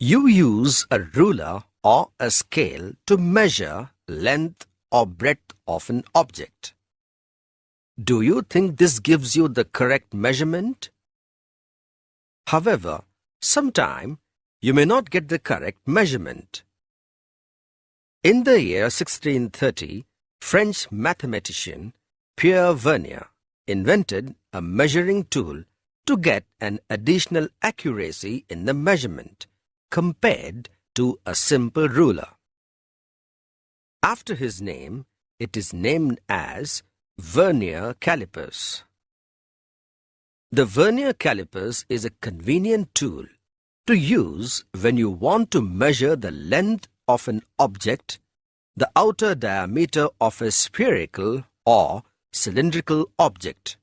You use a ruler or a scale to measure length or breadth of an object. Do you think this gives you the correct measurement? However, sometime you may not get the correct measurement. In the year 1630, French mathematician Pierre Vernier invented a measuring tool to get an additional accuracy in the measurement compared to a simple ruler. After his name, it is named as vernier calipers. The vernier calipers is a convenient tool to use when you want to measure the length of an object, the outer diameter of a spherical or cylindrical object,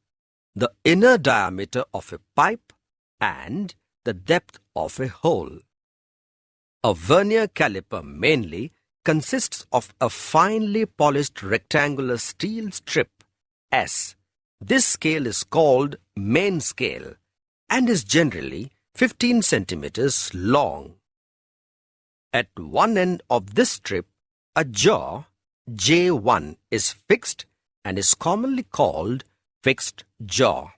the inner diameter of a pipe, and the depth of a hole. A vernier caliper mainly consists of a finely polished rectangular steel strip S. This scale is called main scale and is generally 15 centimeters long. At one end of this strip, a jaw J1 is fixed and is commonly called fixed jaw.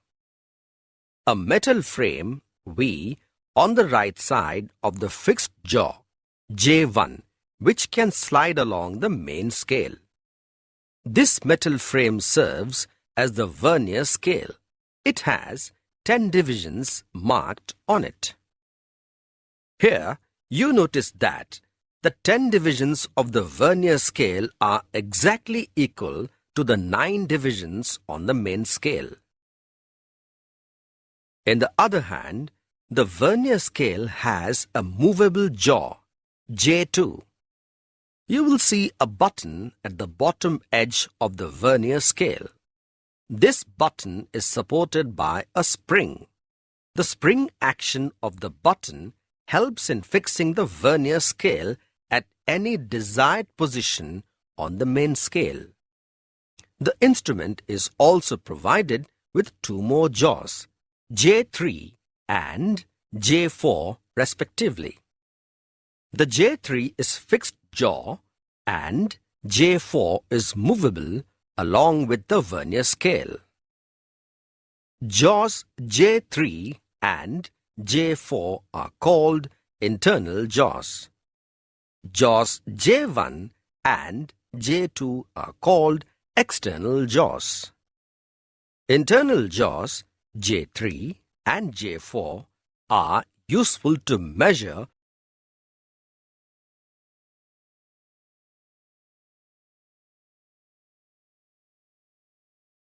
A metal frame V on the right side of the fixed jaw J1, which can slide along the main scale. This metal frame serves as the vernier scale. It has 10 divisions marked on it. Here, you notice that the 10 divisions of the vernier scale are exactly equal to the 9 divisions on the main scale. On the other hand, the vernier scale has a movable jaw, J2. You will see a button at the bottom edge of the vernier scale. This button is supported by a spring. The spring action of the button helps in fixing the vernier scale at any desired position on the main scale. The instrument is also provided with 2 more jaws, J3 and J4 respectively. The J3 is fixed jaw and J4 is movable along with the vernier scale. Jaws J3 and J4 are called internal jaws. Jaws J1 and J2 are called external jaws. Internal jaws J3 and J4 are useful to measure